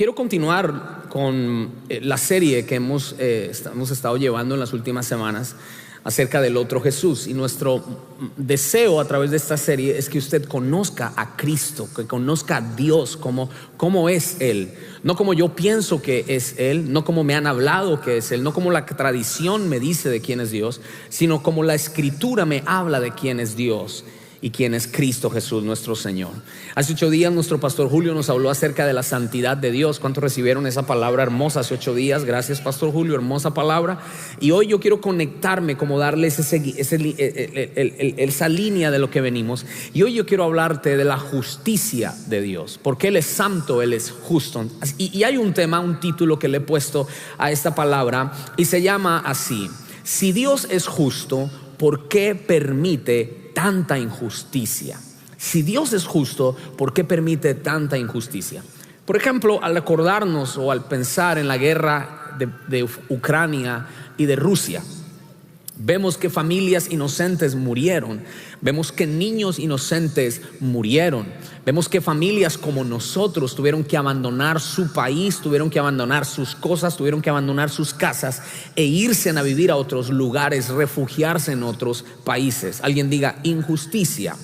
Quiero continuar con la serie que hemos estado llevando en las últimas semanas acerca del otro Jesús, y nuestro deseo a través de esta serie es que usted conozca a Cristo, que conozca a Dios como es Él, no como yo pienso que es Él, no como me han hablado que es Él, no como la tradición me dice de quién es Dios, sino como la Escritura me habla de quién es Dios y quién es Cristo Jesús nuestro Señor. Hace 8 días nuestro pastor Julio nos habló acerca de la santidad de Dios. ¿Cuántos recibieron esa palabra hermosa hace 8 días? Gracias, pastor Julio, hermosa palabra. Y hoy yo quiero conectarme, como darles esa línea de lo que venimos. Y hoy yo quiero hablarte de la justicia de Dios, porque Él es santo, Él es justo. Y hay un tema, un título que le he puesto a esta palabra, y se llama así: si Dios es justo, ¿por qué permite tanta injusticia? Si Dios es justo, ¿por qué permite tanta injusticia? Por ejemplo, al acordarnos o al pensar en la guerra de Ucrania y de Rusia, vemos que familias inocentes murieron, vemos que niños inocentes murieron, vemos que familias como nosotros tuvieron que abandonar su país, tuvieron que abandonar sus cosas, tuvieron que abandonar sus casas e irse a vivir a otros lugares, refugiarse en otros países. Alguien diga injusticia.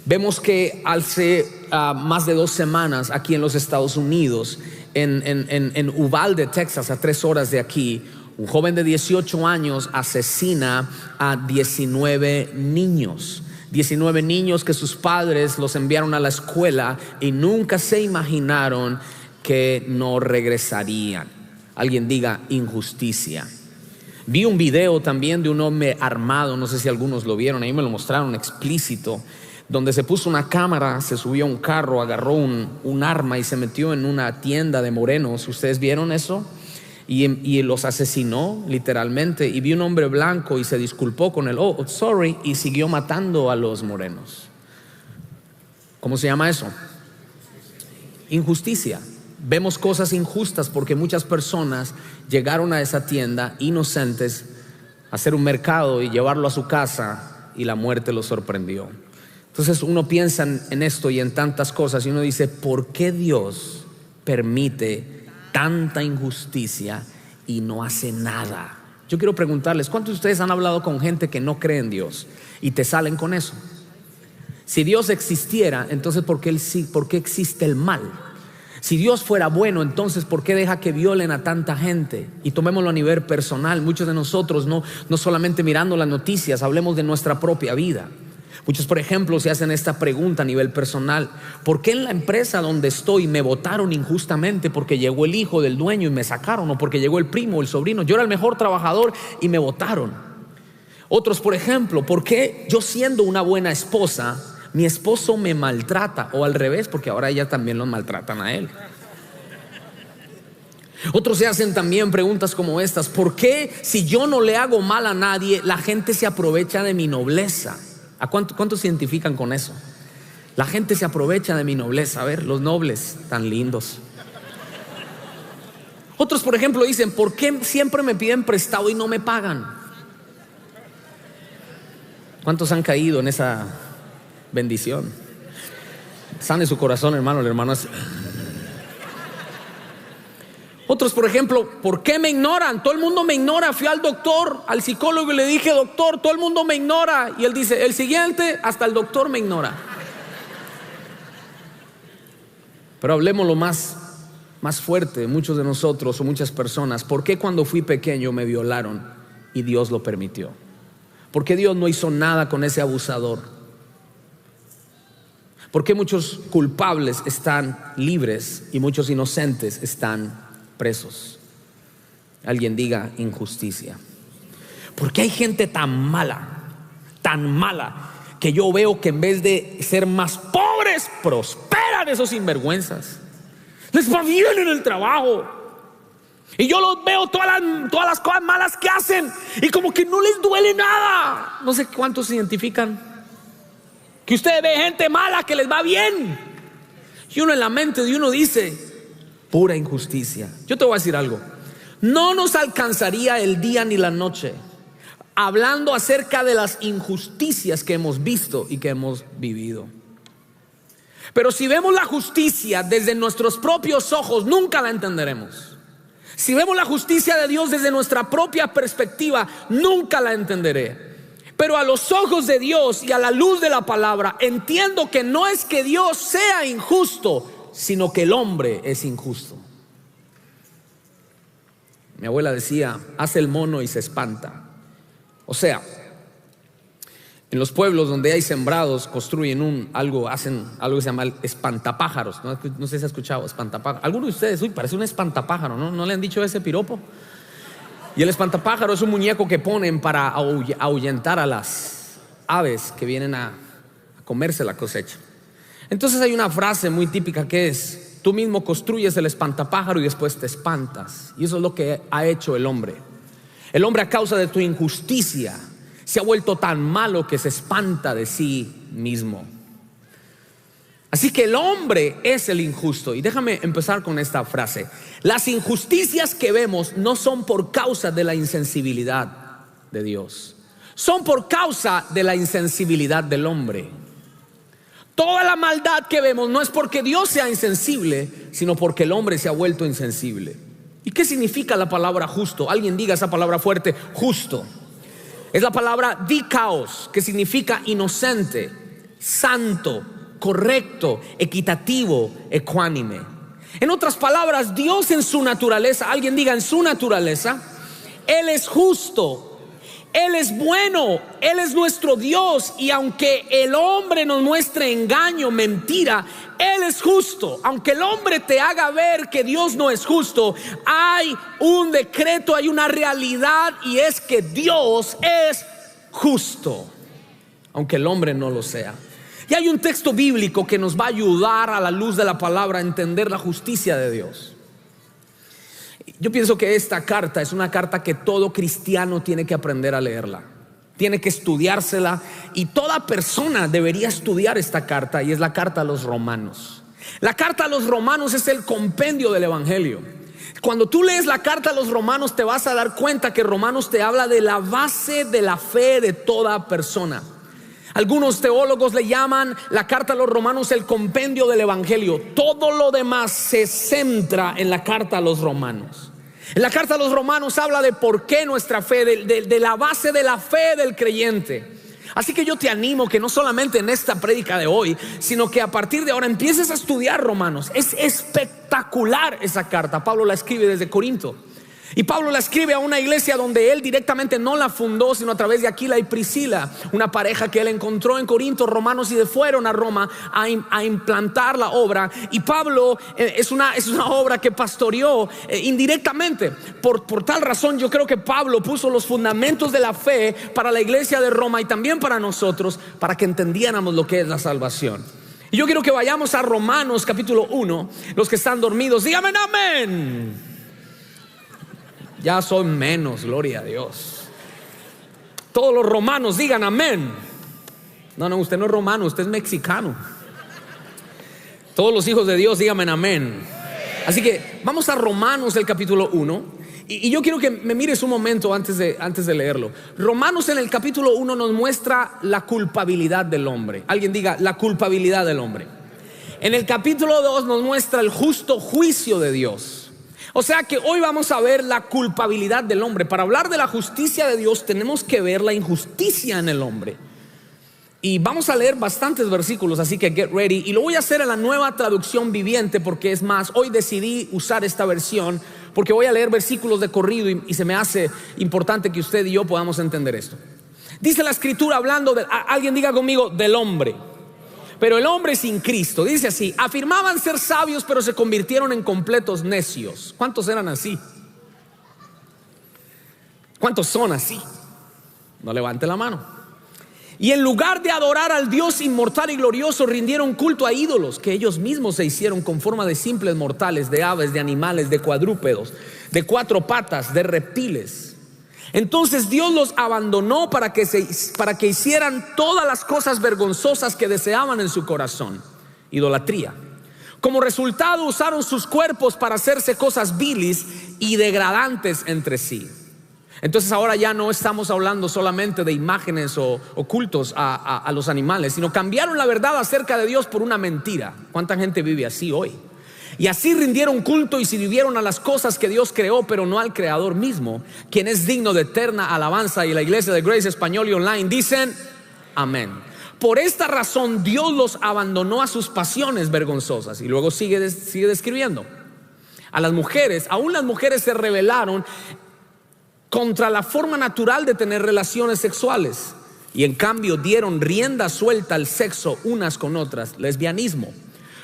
Vemos que hace más de 2 semanas aquí en los Estados Unidos, en Uvalde, Texas, a 3 horas de aquí, un joven de 18 años asesina a 19 niños. 19 niños que sus padres los enviaron a la escuela y nunca se imaginaron que no regresarían. Alguien diga injusticia. Vi un video también de un hombre armado, no sé si algunos lo vieron, ahí me lo mostraron explícito, donde se puso una cámara, se subió a un carro, agarró un arma y se metió en una tienda de morenos. ¿Ustedes vieron eso? Y los asesinó literalmente, y vi un hombre blanco y se disculpó con él, oh sorry, y siguió matando a los morenos. ¿Cómo se llama eso? Injusticia. Vemos cosas injustas porque muchas personas llegaron a esa tienda inocentes a hacer un mercado y llevarlo a su casa, y la muerte los sorprendió. Entonces uno piensa en esto y en tantas cosas, y uno dice, ¿por qué Dios permite tanta injusticia y no hace nada? Yo quiero preguntarles, ¿cuántos de ustedes han hablado con gente que no cree en Dios y te salen con eso? Si Dios existiera, entonces ¿por qué existe el mal? Si Dios fuera bueno, entonces ¿por qué deja que violen a tanta gente? Y tomémoslo a nivel personal. Muchos de nosotros no solamente mirando las noticias, hablemos de nuestra propia vida. Muchos, por ejemplo, se hacen esta pregunta a nivel personal: ¿por qué en la empresa donde estoy me votaron injustamente porque llegó el hijo del dueño y me sacaron? O porque llegó el primo o el sobrino, yo era el mejor trabajador y me votaron. Otros, por ejemplo, ¿por qué yo siendo una buena esposa, mi esposo me maltrata? O al revés, porque ahora ella también los maltratan a él. Otros se hacen también preguntas como estas: ¿por qué si yo no le hago mal a nadie, la gente se aprovecha de mi nobleza? ¿A cuántos se identifican con eso? La gente se aprovecha de mi nobleza. A ver, los nobles tan lindos. Otros, por ejemplo, dicen: ¿por qué siempre me piden prestado y no me pagan? ¿Cuántos han caído en esa bendición? Sane su corazón, hermano. El hermano es... Otros, por ejemplo: ¿por qué me ignoran? Todo el mundo me ignora. Fui al doctor, al psicólogo, y le dije: doctor, todo el mundo me ignora. Y él dice: el siguiente, hasta el doctor me ignora. Pero hablemos lo más fuerte. Muchos de nosotros o muchas personas: ¿por qué cuando fui pequeño me violaron y Dios lo permitió? ¿Por qué Dios no hizo nada con ese abusador? ¿Por qué muchos culpables están libres y muchos inocentes están presos? Alguien diga injusticia. Porque hay gente tan mala, que yo veo que en vez de ser más pobres, prosperan esos sinvergüenzas. Les va bien en el trabajo, y yo los veo todas las cosas malas que hacen, y como que no les duele nada. No sé cuántos se identifican, que usted ve gente mala que les va bien, y uno en la mente de uno dice: pura injusticia. Yo te voy a decir algo: no nos alcanzaría el día ni la noche hablando acerca de las injusticias que hemos visto y que hemos vivido. Pero si vemos la justicia desde nuestros propios ojos, nunca la entenderemos. Si vemos la justicia de Dios desde nuestra propia perspectiva, nunca la entenderé. Pero a los ojos de Dios y a la luz de la palabra, entiendo que no es que Dios sea injusto, sino que el hombre es injusto. Mi abuela decía, hace el mono y se espanta. O sea, en los pueblos donde hay sembrados construyen hacen algo que se llama el espantapájaros. No sé si ha escuchado espantapájaros. Algunos de ustedes, parece un espantapájaro, ¿no le han dicho ese piropo? Y el espantapájaro es un muñeco que ponen para ahuyentar a las aves que vienen a comerse la cosecha. Entonces hay una frase muy típica que es: tú mismo construyes el espantapájaro y después te espantas. Y eso es lo que ha hecho el hombre. El hombre, a causa de tu injusticia, se ha vuelto tan malo que se espanta de sí mismo. Así que el hombre es el injusto. Y déjame empezar con esta frase: las injusticias que vemos no son por causa de la insensibilidad de Dios, son por causa de la insensibilidad del hombre. Toda la maldad que vemos no es porque Dios sea insensible, sino porque el hombre se ha vuelto insensible. ¿Y qué significa la palabra justo? Alguien diga esa palabra fuerte: justo. Es la palabra dikaos, que significa inocente, santo, correcto, equitativo, ecuánime. En otras palabras, Dios en su naturaleza, alguien diga en su naturaleza, Él es justo, Él es bueno, Él es nuestro Dios. Y aunque el hombre nos muestre engaño, mentira, Él es justo. Aunque el hombre te haga ver que Dios no es justo, hay un decreto, hay una realidad, y es que Dios es justo, aunque el hombre no lo sea. Y hay un texto bíblico que nos va a ayudar a la luz de la palabra a entender la justicia de Dios. Yo pienso que esta carta es una carta que todo cristiano tiene que aprender a leerla, tiene que estudiársela, y toda persona debería estudiar esta carta, y es la carta a los Romanos. La carta a los Romanos es el compendio del Evangelio. Cuando tú lees la carta a los Romanos, te vas a dar cuenta que Romanos te habla de la base de la fe de toda persona. Algunos teólogos le llaman la carta a los Romanos el compendio del Evangelio. Todo lo demás se centra en la carta a los Romanos. En la carta a los Romanos habla de por qué nuestra fe, de la base de la fe del creyente. Así que yo te animo que no solamente en esta prédica de hoy, sino que a partir de ahora empieces a estudiar Romanos. Es espectacular esa carta. Pablo la escribe desde Corinto. Y Pablo la escribe a una iglesia donde él directamente no la fundó, sino a través de Aquila y Priscila, una pareja que él encontró en Corinto, romanos, y fueron a Roma a implantar la obra. Y Pablo es una obra que pastoreó indirectamente. Por tal razón, yo creo que Pablo puso los fundamentos de la fe para la iglesia de Roma y también para nosotros, para que entendiéramos lo que es la salvación. Y yo quiero que vayamos a Romanos capítulo 1. Los que están dormidos, díganme amén. Ya son menos, gloria a Dios. Todos los romanos digan amén. No, usted no es romano, usted es mexicano. Todos los hijos de Dios díganme amén. Así que vamos a Romanos el capítulo 1. Y yo quiero que me mires un momento antes de leerlo. Romanos en el capítulo 1 nos muestra la culpabilidad del hombre. Alguien diga la culpabilidad del hombre. En el capítulo 2 nos muestra el justo juicio de Dios. O sea que hoy vamos a ver la culpabilidad del hombre. Para hablar de la justicia de Dios tenemos que ver la injusticia en el hombre. Y vamos a leer bastantes versículos, así que get ready. Y lo voy a hacer en la Nueva Traducción Viviente, porque es más, hoy decidí usar esta versión porque voy a leer versículos de corrido y se me hace importante que usted y yo podamos entender esto. Dice la escritura, hablando de, alguien diga conmigo, del hombre. Pero el hombre sin Cristo, dice así: afirmaban ser sabios, pero se convirtieron en completos necios. ¿Cuántos eran así? ¿Cuántos son así? No levante la mano. Y en lugar de adorar al Dios inmortal y glorioso, rindieron culto a ídolos que ellos mismos se hicieron con forma de simples mortales, de aves, de animales, de cuadrúpedos, de cuatro patas, de reptiles. Entonces Dios los abandonó para que hicieran todas las cosas vergonzosas que deseaban en su corazón. Idolatría. Como resultado, usaron sus cuerpos para hacerse cosas viles y degradantes entre sí. Entonces ahora ya no estamos hablando solamente de imágenes o cultos a los animales, sino cambiaron la verdad acerca de Dios por una mentira. ¿Cuánta gente vive así hoy? Y así rindieron culto y sirvieron a las cosas que Dios creó, pero no al Creador mismo, quien es digno de eterna alabanza. Y la iglesia de Grace Español y Online dicen amén. Por esta razón Dios los abandonó a sus pasiones vergonzosas. Y luego sigue describiendo a las mujeres. Aún las mujeres se rebelaron contra la forma natural de tener relaciones sexuales, y en cambio dieron rienda suelta al sexo unas con otras, lesbianismo.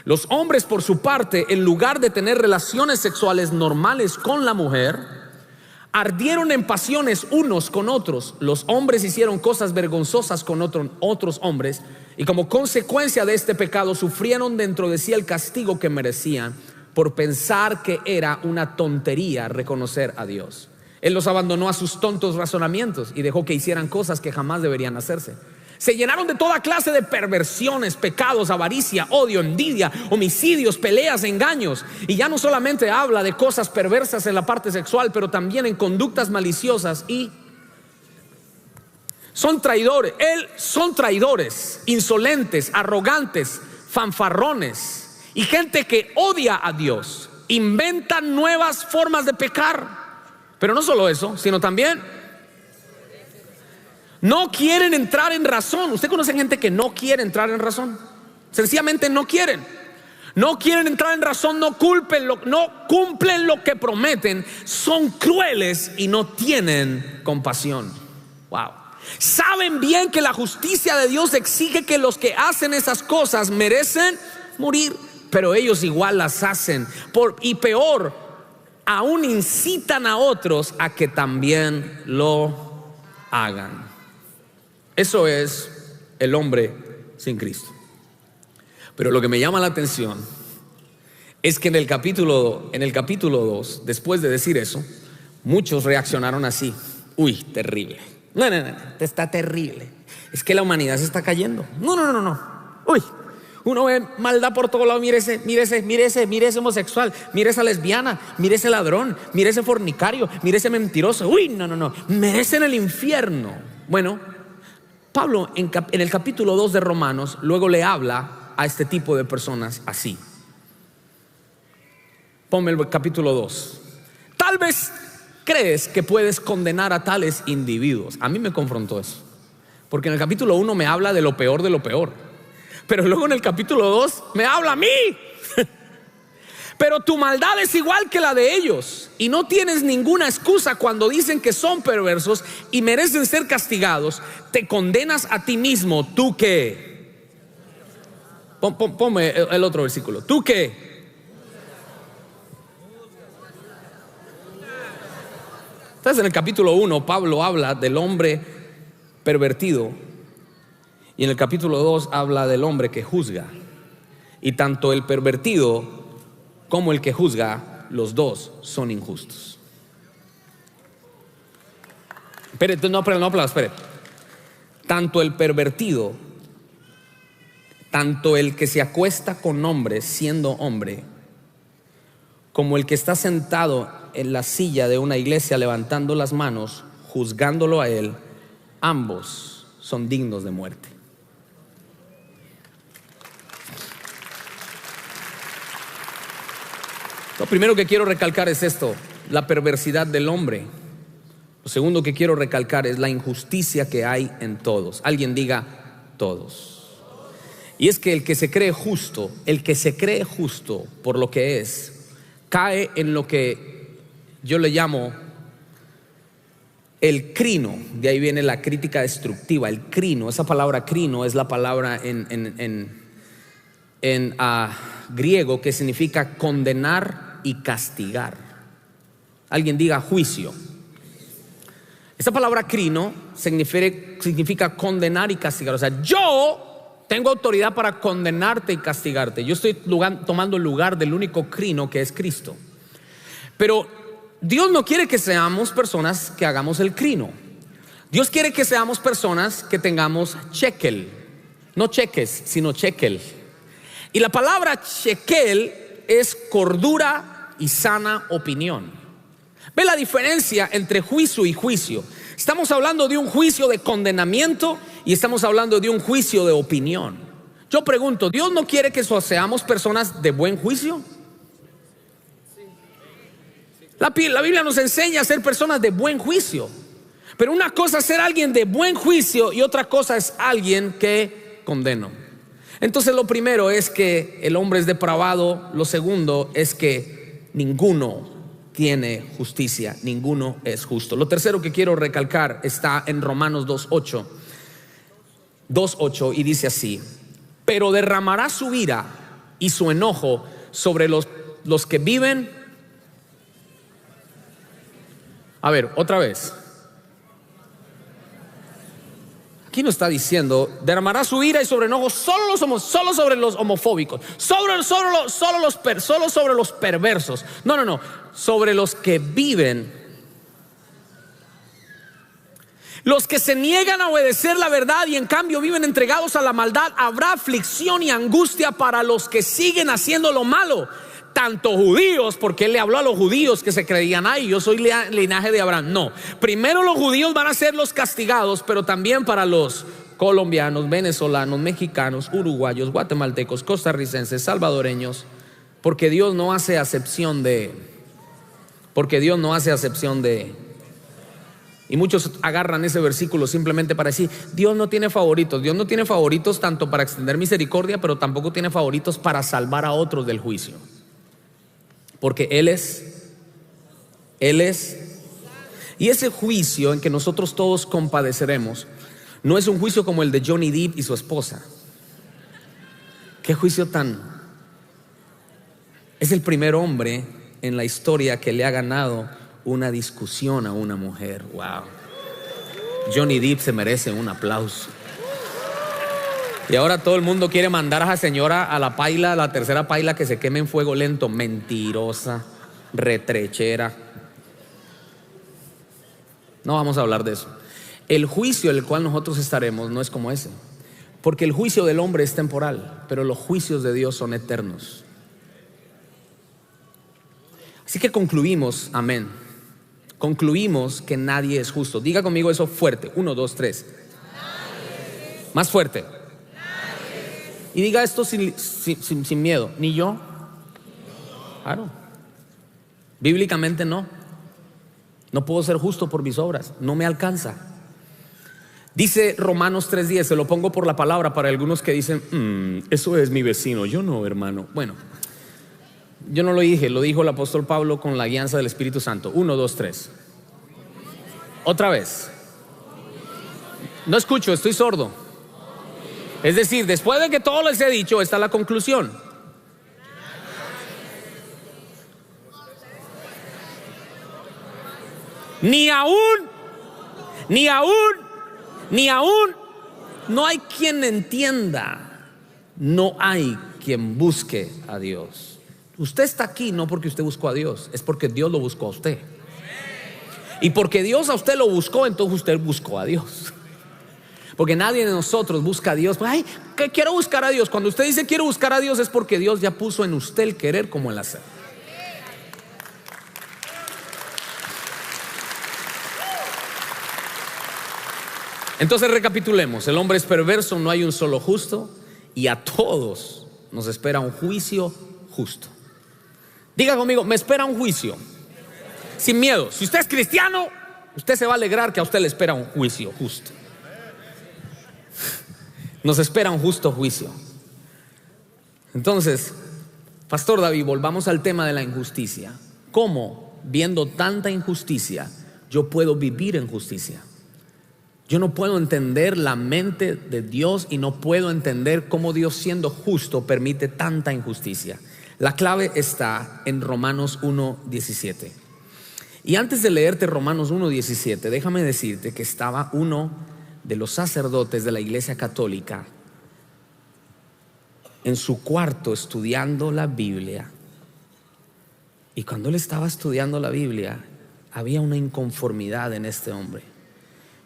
Los hombres, por su parte, en lugar de tener relaciones sexuales normales con la mujer, ardieron en pasiones unos con otros. Los hombres hicieron cosas vergonzosas con otros hombres, y como consecuencia de este pecado sufrieron dentro de sí el castigo que merecían, por pensar que era una tontería reconocer a Dios. Él los abandonó a sus tontos razonamientos y dejó que hicieran cosas que jamás deberían hacerse. Se llenaron de toda clase de perversiones, pecados, avaricia, odio, envidia, homicidios, peleas, engaños. Y ya no solamente habla de cosas perversas en la parte sexual, pero también en conductas maliciosas, y son traidores, insolentes, arrogantes, fanfarrones y gente que odia a Dios. Inventan nuevas formas de pecar. Pero no solo eso, sino también no quieren entrar en razón. ¿Usted conoce gente que no quiere entrar en razón? Sencillamente no quieren. No quieren entrar en razón, no cumplen lo que prometen. Son crueles y no tienen compasión. Wow. Saben bien que la justicia de Dios exige que los que hacen esas cosas merecen morir, pero ellos igual las hacen. Y peor, aún incitan a otros a que también lo hagan. Eso es el hombre sin Cristo. Pero lo que me llama la atención es que en el capítulo 2, después de decir eso, muchos reaccionaron así: uy, terrible. No, está terrible. Es que la humanidad se está cayendo. No. Uy, uno ve maldad por todos lados. Mire ese homosexual, mire esa lesbiana, mire ese ladrón, mire ese fornicario, mire ese mentiroso. Uy, no, merecen el infierno. Bueno, Pablo en el capítulo 2 de Romanos luego le habla a este tipo de personas así. Ponme el capítulo 2. Tal vez crees que puedes condenar a tales individuos. A mí me confrontó eso, porque en el capítulo 1 me habla de lo peor de lo peor, pero luego en el capítulo 2 me habla a mí. Pero tu maldad es igual que la de ellos, y no tienes ninguna excusa cuando dicen que son perversos y merecen ser castigados. Te condenas a ti mismo. ¿Tú qué? Ponme el otro versículo. ¿Tú qué? Entonces en el capítulo 1 Pablo habla del hombre pervertido, y en el capítulo 2 habla del hombre que juzga. Y tanto el pervertido como el que juzga, los dos son injustos. Espere. Tanto el pervertido, tanto el que se acuesta con hombres siendo hombre, como el que está sentado en la silla de una iglesia levantando las manos, juzgándolo a él, ambos son dignos de muerte. Lo primero que quiero recalcar es esto: la perversidad del hombre. Lo segundo que quiero recalcar es la injusticia que hay en todos. Alguien diga todos. Y es que el que se cree justo por lo que es, cae en lo que yo le llamo el crino. De ahí viene la crítica destructiva, el crino. Esa palabra crino es la palabra en griego que significa condenar y castigar. Alguien diga juicio. Esa palabra crino significa condenar y castigar. O sea, yo tengo autoridad para condenarte y castigarte. Yo estoy tomando el lugar del único crino, que es Cristo. Pero Dios no quiere que seamos personas que hagamos el crino. Dios quiere que seamos personas que tengamos shekel. No cheques, sino shekel. Y la palabra shekel es cordura y sana opinión. ¿Ve la diferencia entre juicio y juicio? Estamos hablando de un juicio de condenamiento y estamos hablando de un juicio de opinión. Yo pregunto, ¿Dios no quiere que seamos personas de buen juicio? La Biblia nos enseña a ser personas de buen juicio. Pero una cosa es ser alguien de buen juicio y otra cosa es alguien que condena. Entonces lo primero es que el hombre es depravado. Lo segundo es que ninguno tiene justicia, ninguno es justo. Lo tercero que quiero recalcar está en Romanos 2:8 y dice así: pero derramará su ira y su enojo sobre los que viven. A ver, otra vez. Aquí no está diciendo derramará su ira y sobre enojo solo sobre los homofóbicos, solo sobre los perversos. No, sobre los que viven. Los que se niegan a obedecer la verdad y en cambio viven entregados a la maldad. Habrá aflicción y angustia para los que siguen haciendo lo malo, tanto judíos, porque él le habló a los judíos que se creían, ay, yo soy linaje de Abraham. No, primero los judíos van a ser los castigados, pero también para los colombianos, venezolanos, mexicanos, uruguayos, guatemaltecos, costarricenses, salvadoreños, porque Dios no hace acepción de. Y muchos agarran ese versículo simplemente para decir, Dios no tiene favoritos. Dios no tiene favoritos tanto para extender misericordia, pero tampoco tiene favoritos para salvar a otros del juicio. Porque Él es. Y ese juicio en que nosotros todos compadeceremos no es un juicio como el de Johnny Depp y su esposa. ¿Qué juicio tan? Es el primer hombre en la historia que le ha ganado una discusión a una mujer. Wow. Johnny Depp se merece un aplauso. Y ahora todo el mundo quiere mandar a esa señora a la paila, la tercera paila, que se queme en fuego lento. Mentirosa, retrechera. No vamos a hablar de eso. El juicio el cual nosotros estaremos no es como ese, porque el juicio del hombre es temporal, pero los juicios de Dios son eternos. Así que concluimos, amén, concluimos que nadie es justo. Diga conmigo eso fuerte, 1, 2, 3. Más fuerte. Y diga esto sin miedo. Ni yo. Claro. Bíblicamente no. No puedo ser justo por mis obras. No me alcanza. Dice Romanos 3:10. Se lo pongo por la palabra para algunos que dicen, eso es mi vecino. Yo no, hermano. Bueno, yo no lo dije. Lo dijo el apóstol Pablo con la guianza del Espíritu Santo. 1, 2, 3. Otra vez. No escucho, estoy sordo. Es decir, después de que todo les he dicho, está la conclusión. Ni aún, no hay quien entienda, no hay quien busque a Dios. Usted está aquí no porque usted buscó a Dios, es porque Dios lo buscó a usted. Y porque Dios a usted lo buscó, entonces usted buscó a Dios. Porque nadie de nosotros busca a Dios. Ay, que quiero buscar a Dios. Cuando usted dice quiero buscar a Dios, es porque Dios ya puso en usted el querer como el hacer. Entonces recapitulemos. El hombre es perverso, no hay un solo justo, y a todos nos espera un juicio justo. Diga conmigo, me espera un juicio. Sin miedo. Si usted es cristiano, usted se va a alegrar que a usted le espera un juicio justo. Nos espera un justo juicio. Entonces, Pastor David, volvamos al tema de la injusticia. ¿Cómo, viendo tanta injusticia, yo puedo vivir en justicia? Yo no puedo entender la mente de Dios y no puedo entender cómo Dios, siendo justo, permite tanta injusticia. La clave está en Romanos 1:17. Y antes de leerte Romanos 1:17, déjame decirte que estaba uno de los sacerdotes de la Iglesia Católica en su cuarto estudiando la Biblia. Y cuando él estaba estudiando la Biblia, había una inconformidad en este hombre.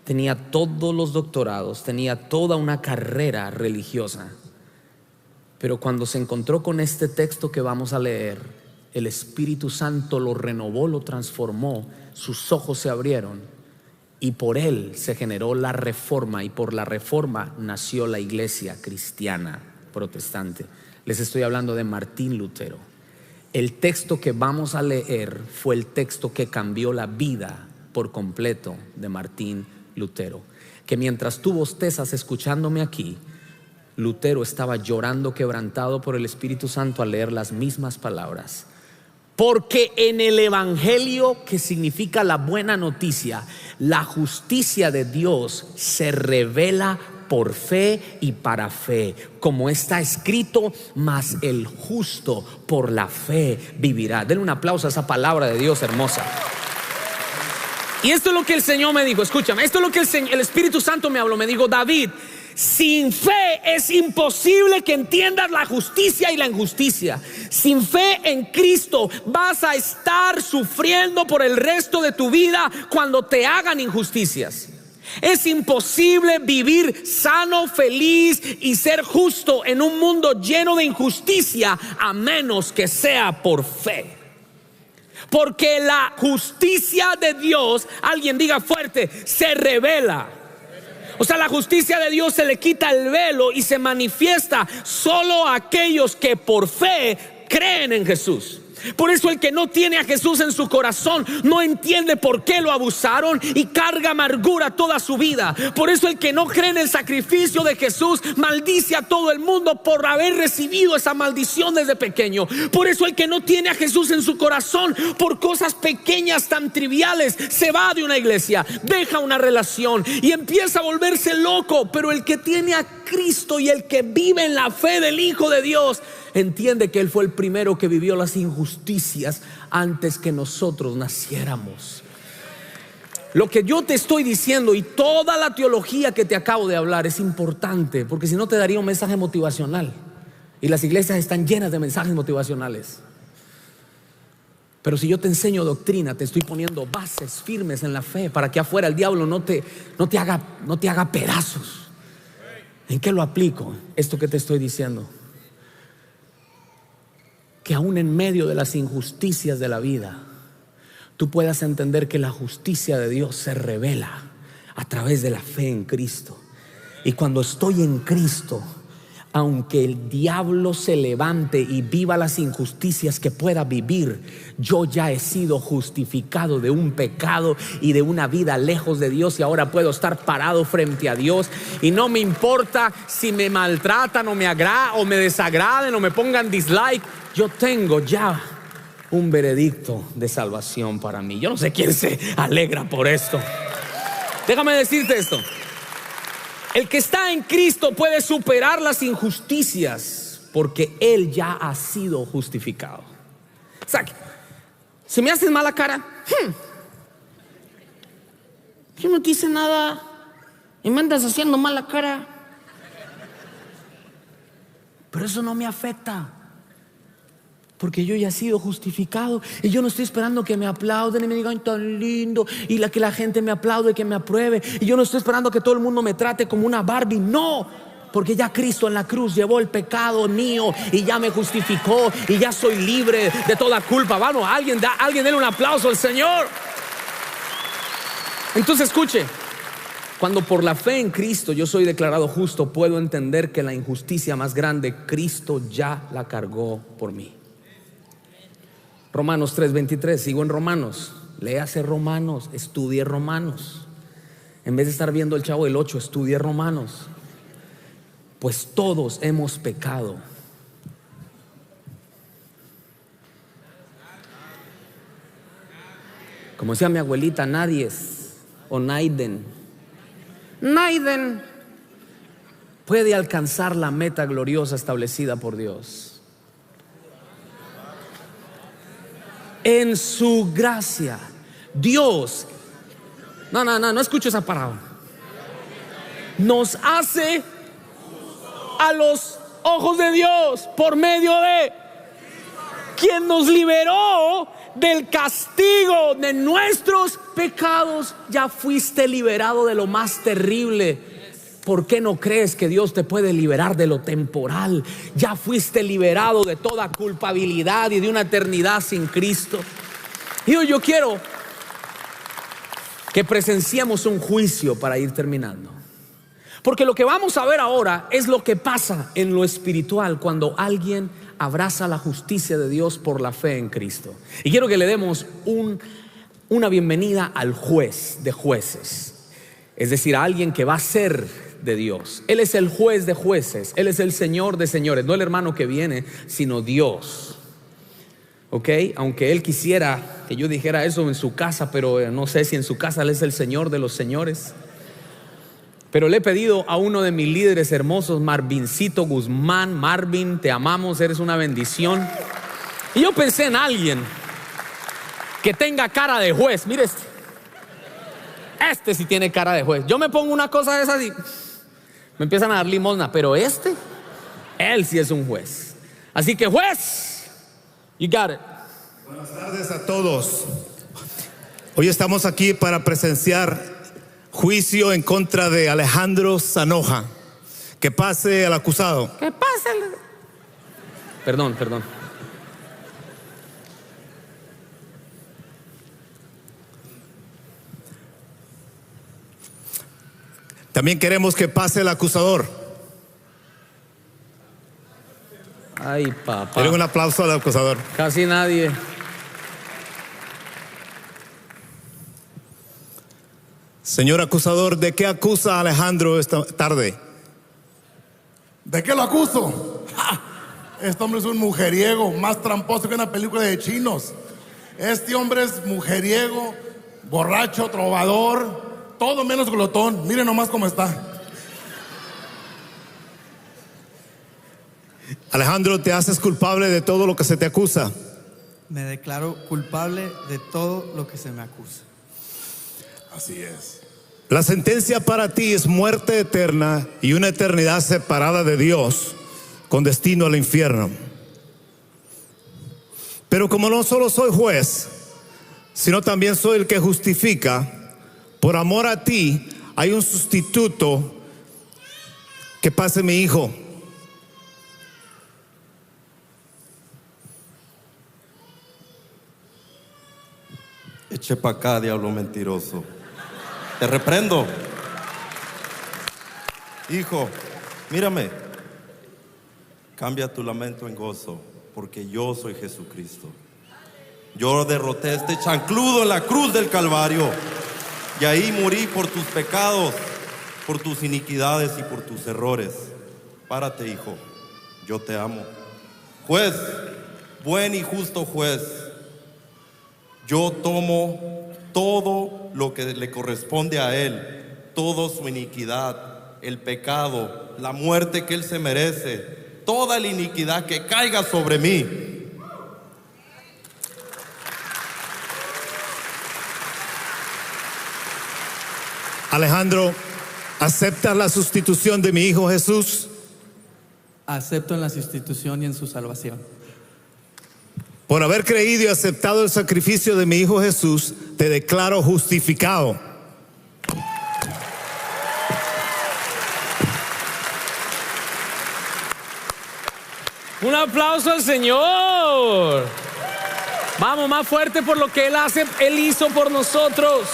Tenía todos los doctorados, tenía toda una carrera religiosa, pero cuando se encontró con este texto que vamos a leer, el Espíritu Santo lo renovó, lo transformó, sus ojos se abrieron y por él se generó la reforma, y por la reforma nació la iglesia cristiana protestante. Les estoy hablando de Martín Lutero. El texto que vamos a leer fue el texto que cambió la vida por completo de Martín Lutero. Que mientras tú bostezas escuchándome aquí, Lutero estaba llorando quebrantado por el Espíritu Santo al leer las mismas palabras. Porque en el Evangelio, que significa la buena noticia, la justicia de Dios se revela por fe y para fe, como está escrito: mas el justo por la fe vivirá. Denle un aplauso a esa palabra de Dios hermosa. Y esto es lo que el Señor me dijo, escúchame, esto es lo que el Espíritu Santo me habló. Me dijo: David, sin fe es imposible que entiendas la justicia y la injusticia. Sin fe en Cristo vas a estar sufriendo por el resto de tu vida cuando te hagan injusticias. Es imposible vivir sano, feliz y ser justo en un mundo lleno de injusticia a menos que sea por fe. Porque la justicia de Dios, alguien diga fuerte, se revela. O sea, la justicia de Dios se le quita el velo y se manifiesta solo a aquellos que por fe creen en Jesús. Por eso el que no tiene a Jesús en su corazón no entiende por qué lo abusaron y carga amargura toda su vida. Por eso el que no cree en el sacrificio de Jesús maldice a todo el mundo por haber recibido esa maldición desde pequeño. Por eso el que no tiene a Jesús en su corazón, por cosas pequeñas tan triviales, se va de una iglesia, deja una relación y empieza a volverse loco. Pero el que tiene a Cristo y el que vive en la fe del Hijo de Dios entiende que Él fue el primero que vivió las injusticias antes que nosotros naciéramos. Lo que yo te estoy diciendo y toda la teología que te acabo de hablar es importante, porque si no te daría un mensaje motivacional, y las iglesias están llenas de mensajes motivacionales. Pero si yo te enseño doctrina, te estoy poniendo bases firmes en la fe para que afuera el diablo no te haga pedazos. ¿En qué lo aplico esto que te estoy diciendo? Que aún en medio de las injusticias de la vida, tú puedas entender que la justicia de Dios se revela a través de la fe en Cristo. Y cuando estoy en Cristo, aunque el diablo se levante y viva las injusticias que pueda vivir, yo ya he sido justificado de un pecado y de una vida lejos de Dios, y ahora puedo estar parado frente a Dios y no me importa si me maltratan o me desagraden o me pongan dislike. Yo tengo ya un veredicto de salvación para mí. Yo no sé quién se alegra por esto. Déjame decirte esto: el que está en Cristo puede superar las injusticias porque Él ya ha sido justificado. O sea, si me haces mala cara, yo no te hice nada y me andas haciendo mala cara, pero eso no me afecta, porque yo ya he sido justificado. Y yo no estoy esperando que me aplauden y me digan tan lindo, y que la gente me aplaude y que me apruebe. Y yo no estoy esperando que todo el mundo me trate como una Barbie. No, porque ya Cristo en la cruz llevó el pecado mío y ya me justificó y ya soy libre de toda culpa. Vamos, alguien denle un aplauso al Señor. Entonces escuche, cuando por la fe en Cristo yo soy declarado justo, puedo entender que la injusticia más grande Cristo ya la cargó por mí. Romanos 3:23, sigo en Romanos. Léase Romanos, estudie Romanos. En vez de estar viendo el Chavo del 8, estudie Romanos. Pues todos hemos pecado. Como decía mi abuelita, nadie o Naiden puede alcanzar la meta gloriosa establecida por Dios. En su gracia, Dios, no escucho esa palabra, nos hace a los ojos de Dios por medio de quien nos liberó del castigo de nuestros pecados. Ya fuiste liberado de lo más terrible. ¿Por qué no crees que Dios te puede liberar de lo temporal? Ya fuiste liberado de toda culpabilidad y de una eternidad sin Cristo. Y hoy yo quiero que presenciemos un juicio para ir terminando. Porque lo que vamos a ver ahora es lo que pasa en lo espiritual cuando alguien abraza la justicia de Dios por la fe en Cristo. Y quiero que le demos una bienvenida al juez de jueces, es decir, a alguien que va a ser de Dios. Él es el juez de jueces, Él es el Señor de señores, no el hermano que viene, sino Dios. Ok, aunque Él quisiera que yo dijera eso en su casa, pero no sé si en su casa Él es el Señor de los señores. Pero le he pedido a uno de mis líderes hermosos, Marvincito Guzmán. Marvin, te amamos, eres una bendición. Y yo pensé en alguien que tenga cara de juez. Mire este sí tiene cara de juez. Yo me pongo una cosa de esas y me empiezan a dar limosna. Pero él sí es un juez. Así que juez, you got it. Buenas tardes a todos. Hoy estamos aquí para presenciar juicio en contra de Alejandro Zanoja. Que pase al acusado. Que pase Perdón. También queremos que pase el acusador. Ay, papá. Denle un aplauso al acusador. Casi nadie. Señor acusador, ¿de qué acusa a Alejandro esta tarde? ¿De qué lo acuso? ¡Ja! Este hombre es un mujeriego, más tramposo que una película de chinos. Este hombre es mujeriego, borracho, trovador, todo menos glotón. Miren nomás cómo está. Alejandro, ¿te haces culpable de todo lo que se te acusa? Me declaro culpable de todo lo que se me acusa. Así es. La sentencia para ti es muerte eterna y una eternidad separada de Dios con destino al infierno. Pero como no solo soy juez, sino también soy el que justifica, por amor a ti hay un sustituto. Que pase mi hijo. Eche para acá, diablo mentiroso. Te reprendo. Hijo, mírame. Cambia tu lamento en gozo, porque yo soy Jesucristo. Yo derroté a este chancludo en la cruz del Calvario. Y ahí morí por tus pecados, por tus iniquidades y por tus errores. Párate, hijo. Yo te amo. Juez, buen y justo juez. Yo tomo todo lo que le corresponde a él, toda su iniquidad, el pecado, la muerte que él se merece, toda la iniquidad que caiga sobre mí. Alejandro, ¿aceptas la sustitución de mi hijo Jesús? Acepto en la sustitución y en su salvación. Por haber creído y aceptado el sacrificio de mi hijo Jesús, te declaro justificado. Un aplauso al Señor. Vamos, más fuerte por lo que Él hizo por nosotros.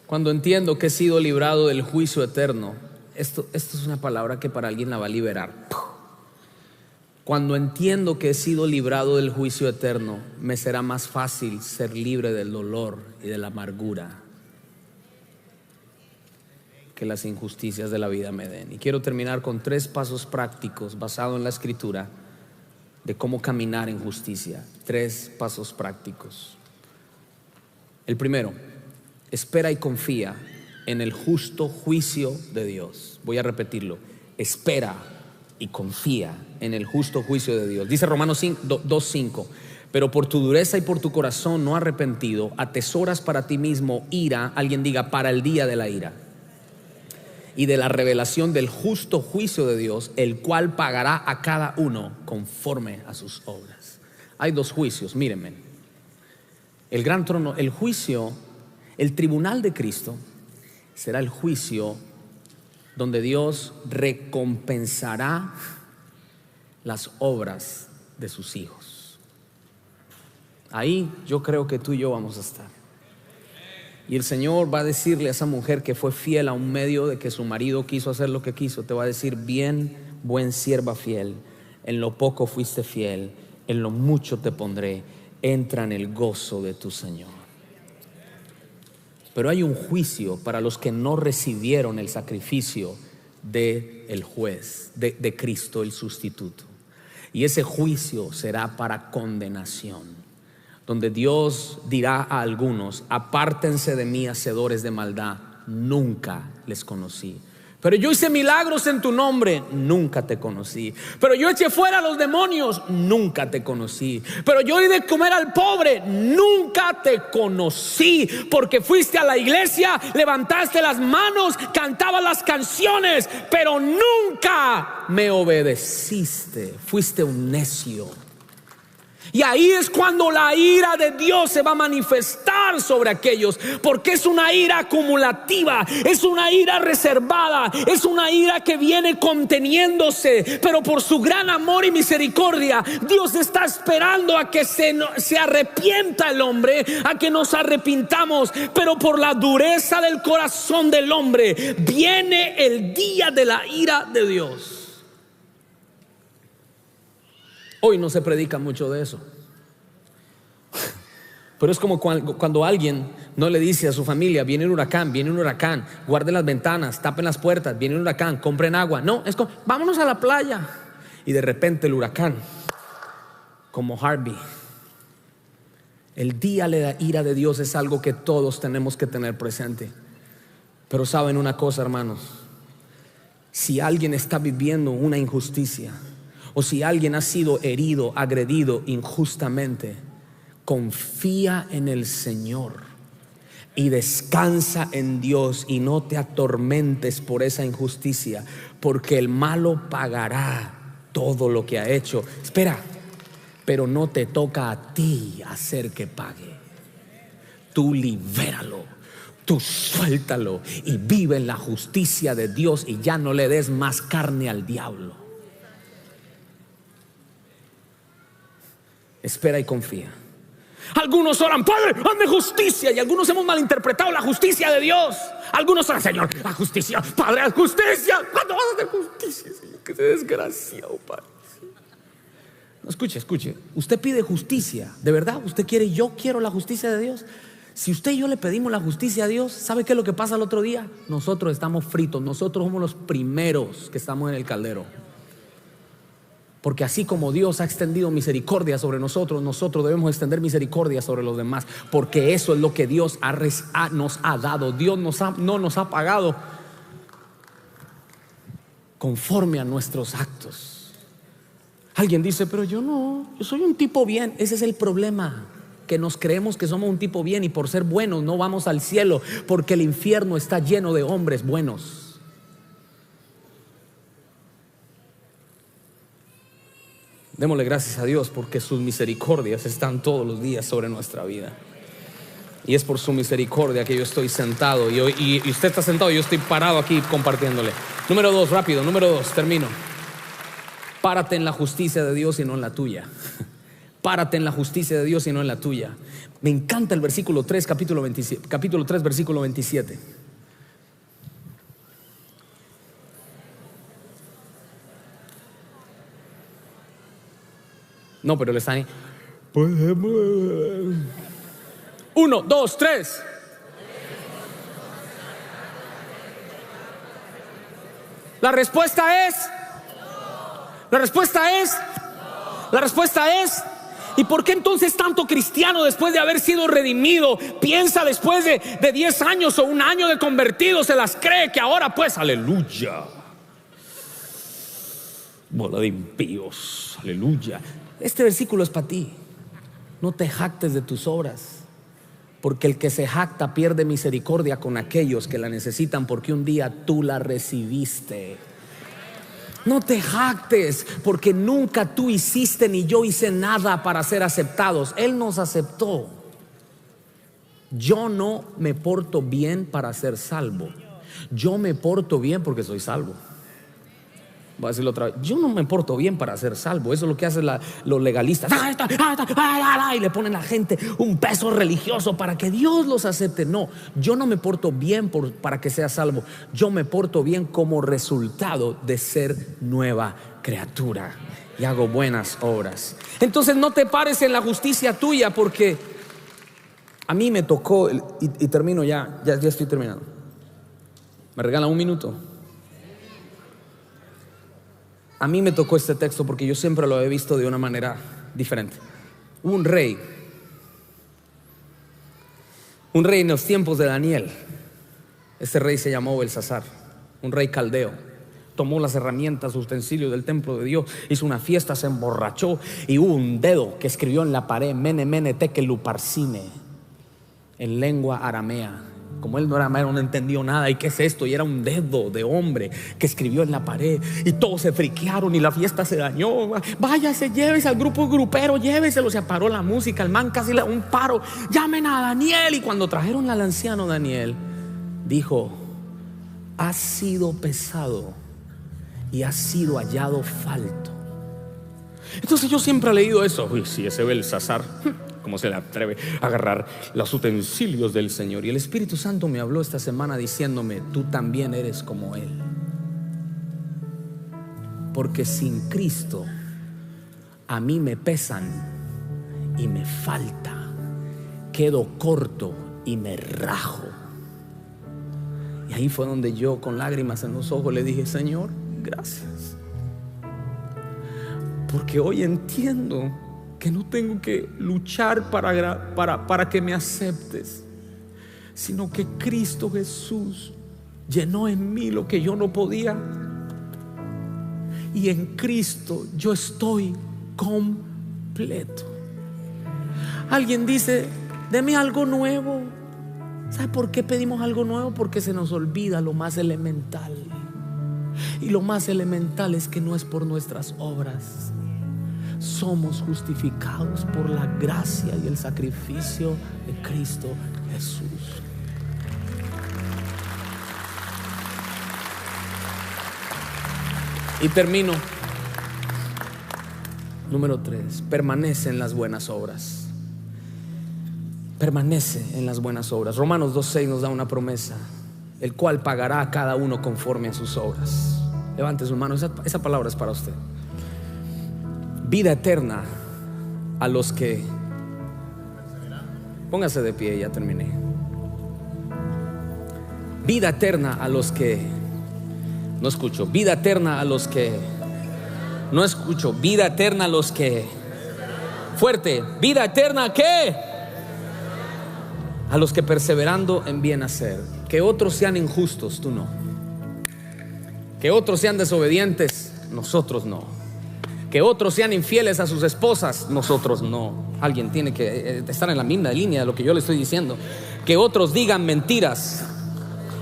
Cuando entiendo que he sido librado del juicio eterno, esto es una palabra que para alguien la va a liberar. Cuando entiendo que he sido librado del juicio eterno, me será más fácil ser libre del dolor y de la amargura que las injusticias de la vida me den. Y quiero terminar con 3 pasos prácticos basados en la Escritura de cómo caminar en justicia. 3 pasos prácticos. El primero, espera y confía en el justo juicio de Dios. Voy a repetirlo. Espera y confía en el justo juicio de Dios. Dice Romanos 2:5. Pero por tu dureza y por tu corazón no arrepentido, atesoras para ti mismo ira, alguien diga, para el día de la ira y de la revelación del justo juicio de Dios, el cual pagará a cada uno conforme a sus obras. Hay 2 juicios, mírenme. El gran trono, el juicio, el tribunal de Cristo será el juicio donde Dios recompensará las obras de sus hijos. Ahí yo creo que tú y yo vamos a estar. Y el Señor va a decirle a esa mujer que fue fiel a un medio de que su marido quiso hacer lo que quiso, te va a decir: bien, buen sierva fiel, en lo poco fuiste fiel, en lo mucho te pondré, entra en el gozo de tu Señor. Pero hay un juicio para los que no recibieron el sacrificio del juez, de Cristo el sustituto. Y ese juicio será para condenación, donde Dios dirá a algunos: apártense de mí, hacedores de maldad, nunca les conocí. Pero yo hice milagros en tu nombre, nunca te conocí. Pero yo eché fuera a los demonios, nunca te conocí. Pero yo di de comer al pobre, nunca te conocí. Porque fuiste a la iglesia, levantaste las manos, cantabas las canciones, pero nunca me obedeciste. Fuiste un necio. Y ahí es cuando la ira de Dios se va a manifestar sobre aquellos, porque es una ira acumulativa, es una ira reservada, es una ira que viene conteniéndose, pero por su gran amor y misericordia Dios está esperando a que se arrepienta el hombre, a que nos arrepintamos. Pero por la dureza del corazón del hombre viene el día de la ira de Dios. Hoy no se predica mucho de eso, pero es como cuando alguien no le dice a su familia: viene un huracán, guarden las ventanas, tapen las puertas, viene un huracán, compren agua. No, es como: vámonos a la playa. Y de repente el huracán, como Harvey. El día de la ira de Dios es algo que todos tenemos que tener presente. Pero saben una cosa, hermanos: si alguien está viviendo una injusticia, o si alguien ha sido herido, agredido injustamente, confía en el Señor y descansa en Dios, y no te atormentes por esa injusticia, porque el malo pagará todo lo que ha hecho. Espera, pero no te toca a ti hacer que pague. Tú libéralo, tú suéltalo y vive en la justicia de Dios, y ya no le des más carne al diablo. Espera y confía. Algunos oran: Padre, hazme justicia. Y algunos hemos malinterpretado la justicia de Dios. Algunos oran: Señor, la justicia. Padre, haz justicia. ¿Cuándo vas a hacer justicia, Señor? Que te desgraciado, Padre. No, escuche. Usted pide justicia, ¿de verdad? Usted quiere, yo quiero la justicia de Dios. Si usted y yo le pedimos la justicia a Dios, ¿sabe qué es lo que pasa el otro día? Nosotros estamos fritos. Nosotros somos los primeros que estamos en el caldero. Porque así como Dios ha extendido misericordia sobre nosotros, nosotros debemos extender misericordia sobre los demás, porque eso es lo que Dios nos ha dado. Dios no nos ha pagado conforme a nuestros actos. Alguien dice: pero yo soy un tipo bien. Ese es el problema, que nos creemos que somos un tipo bien, y por ser buenos no vamos al cielo, porque el infierno está lleno de hombres buenos. Démosle gracias a Dios, porque sus misericordias están todos los días sobre nuestra vida. Y es por su misericordia que yo estoy sentado y usted está sentado y yo estoy parado aquí compartiéndole. Número 2, rápido, termino. Párate en la justicia de Dios y no en la tuya. Párate en la justicia de Dios y no en la tuya. Me encanta el versículo 3, capítulo 3, versículo 27. No, pero le están ahí. 1, 2, 3. La respuesta es. ¿Y por qué entonces tanto cristiano, después de haber sido redimido, piensa después de 10 años o un año de convertido, se las cree que ahora pues, aleluya, bola de impíos, aleluya? Este versículo es para ti. No te jactes de tus obras, porque el que se jacta pierde misericordia con aquellos que la necesitan, porque un día tú la recibiste. No te jactes, porque nunca tú hiciste ni yo hice nada para ser aceptados. Él nos aceptó. Yo no me porto bien para ser salvo. Yo me porto bien porque soy salvo. Voy a decirlo otra vez. Yo no me porto bien para ser salvo. Eso es lo que hacen los legalistas. Y le ponen a la gente un peso religioso para que Dios los acepte. No, yo no me porto bien para que sea salvo. Yo me porto bien como resultado de ser nueva criatura y hago buenas obras. Entonces no te pares en la justicia tuya, porque a mí me tocó, y termino ya estoy terminando. ¿Me regalan un minuto? A mí me tocó este texto porque yo siempre lo he visto de una manera diferente. Un rey en los tiempos de Daniel. Este rey se llamó Belsasar, un rey caldeo. Tomó las herramientas, utensilios del templo de Dios, hizo una fiesta, se emborrachó, y hubo un dedo que escribió en la pared: Mene, mene, tekel, uparsine, en lengua aramea. Como él no era arameo, no entendió nada. ¿Y qué es esto? Y era un dedo de hombre que escribió en la pared, y todos se friquearon y la fiesta se dañó. Váyase, llévese al grupo grupero, lléveselo. Se paró la música, el man casi un paro. Llamen a Daniel. Y cuando trajeron al anciano Daniel, dijo: has sido pesado y has sido hallado falto. Entonces yo siempre he leído eso. Uy, si ese Belsasar, ¿cómo se le atreve a agarrar los utensilios del Señor? Y el Espíritu Santo me habló esta semana diciéndome: tú también eres como Él. Porque sin Cristo a mí me pesan y me falta, quedo corto y me rajo. Y ahí fue donde yo, con lágrimas en los ojos, le dije: Señor, gracias, porque hoy entiendo que no tengo que luchar para que me aceptes, sino que Cristo Jesús llenó en mí lo que yo no podía, y en Cristo yo estoy completo. Alguien dice: deme algo nuevo. ¿Sabe por qué pedimos algo nuevo? Porque se nos olvida lo más elemental, y lo más elemental es que no es por nuestras obras. Somos justificados por la gracia y el sacrificio de Cristo Jesús. Y termino. Número 3. Permanece en las buenas obras. Permanece en las buenas obras. Romanos 2:6 nos da una promesa: el cual pagará a cada uno conforme a sus obras. Levante su mano, esa palabra es para usted. Vida eterna a los que... Póngase de pie, ya terminé. Vida eterna a los que... No escucho. Vida eterna a los que... No escucho. Vida eterna a los que... Fuerte. Vida eterna ¿a qué? A los que perseverando en bien hacer. Que otros sean injustos, tú no. Que otros sean desobedientes, nosotros no. Que otros sean infieles a sus esposas, nosotros no. Alguien tiene que estar en la misma línea de lo que yo le estoy diciendo. Que otros digan mentiras,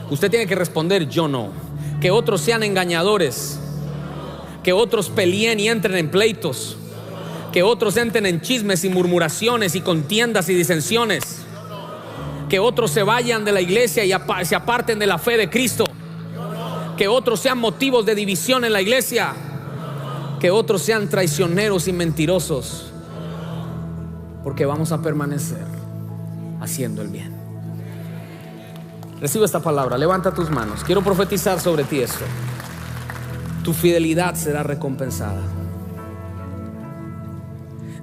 usted tiene que responder: yo no. Que otros sean engañadores, que otros peleen y entren en pleitos, que otros entren en chismes y murmuraciones y contiendas y disensiones, que otros se vayan de la iglesia y se aparten de la fe de Cristo, que otros sean motivos de división en la iglesia, que otros sean traicioneros y mentirosos, porque vamos a permanecer haciendo el bien. Recibe esta palabra, levanta tus manos. Quiero profetizar sobre ti esto: tu fidelidad será recompensada.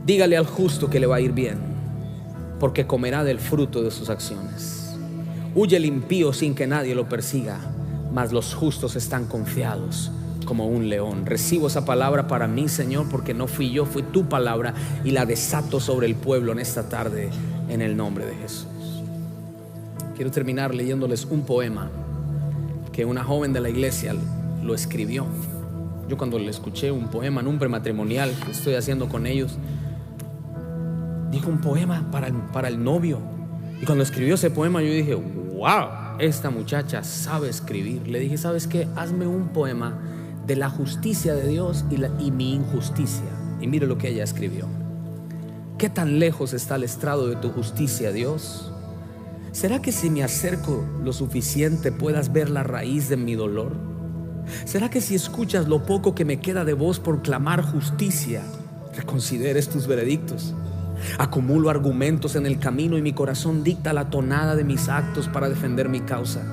Dígale al justo que le va a ir bien, porque comerá del fruto de sus acciones. Huye el impío sin que nadie lo persiga, mas los justos están confiados como un león. Recibo esa palabra para mí, Señor, porque no fui yo, fue tu palabra, y la desato sobre el pueblo en esta tarde, en el nombre de Jesús. Quiero terminar leyéndoles un poema que una joven de la iglesia lo escribió. Yo cuando le escuché un poema en un prematrimonial que estoy haciendo con ellos, dijo un poema para el novio, y cuando escribió ese poema yo dije: wow, esta muchacha sabe escribir. Le dije: ¿sabes qué? Hazme un poema de la justicia de Dios y mi injusticia. Y mire lo que ella escribió: ¿qué tan lejos está el estrado de tu justicia, Dios? ¿Será que si me acerco lo suficiente puedas ver la raíz de mi dolor? ¿Será que si escuchas lo poco que me queda de voz por clamar justicia, reconsideres tus veredictos? Acumulo argumentos en el camino y mi corazón dicta la tonada de mis actos para defender mi causa.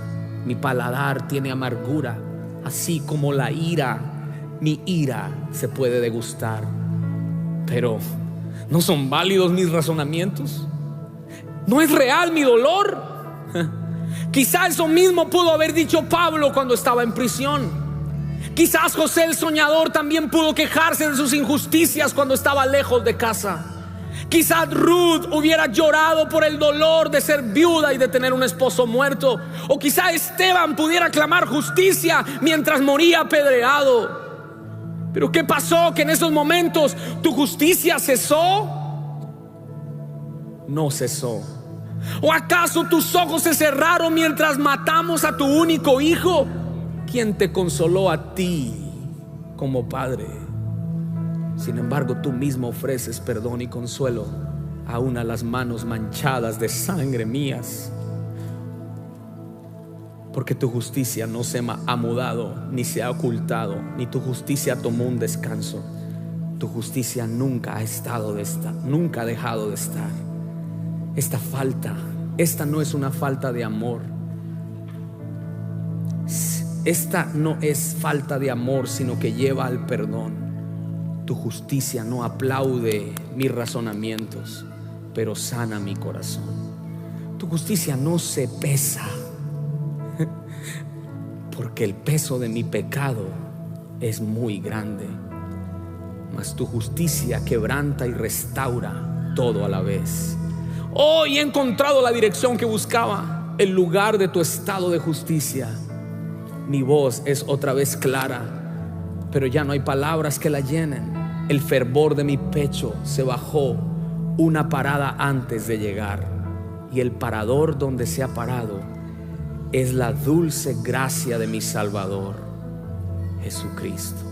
Mi paladar tiene amargura, así como la ira. Mi ira se puede degustar. Pero ¿no son válidos mis razonamientos? ¿No es real mi dolor? Quizá eso mismo pudo haber dicho Pablo cuando estaba en prisión. Quizás José el soñador también pudo quejarse de sus injusticias cuando estaba lejos de casa. Quizás Ruth hubiera llorado por el dolor de ser viuda y de tener un esposo muerto. O quizá Esteban pudiera clamar justicia mientras moría apedreado. Pero ¿qué pasó? ¿Que en esos momentos tu justicia cesó? No cesó. ¿O acaso tus ojos se cerraron mientras matamos a tu único hijo? ¿Quién te consoló a ti como padre? Sin embargo, tú mismo ofreces perdón y consuelo aún a las manos manchadas de sangre mías. Porque tu justicia no se ha mudado, ni se ha ocultado, ni tu justicia tomó un descanso. Tu justicia nunca ha estado de estar, nunca ha dejado de estar. Esta no es una falta de amor. Esta no es falta de amor, sino que lleva al perdón. Tu justicia no aplaude mis razonamientos, pero sana mi corazón. Tu justicia no se pesa, porque el peso de mi pecado es muy grande. Mas tu justicia quebranta y restaura todo a la vez. Hoy he encontrado la dirección que buscaba, el lugar de tu estado de justicia. Mi voz es otra vez clara, pero ya no hay palabras que la llenen. El fervor de mi pecho se bajó una parada antes de llegar, y el parador donde se ha parado es la dulce gracia de mi Salvador, Jesucristo.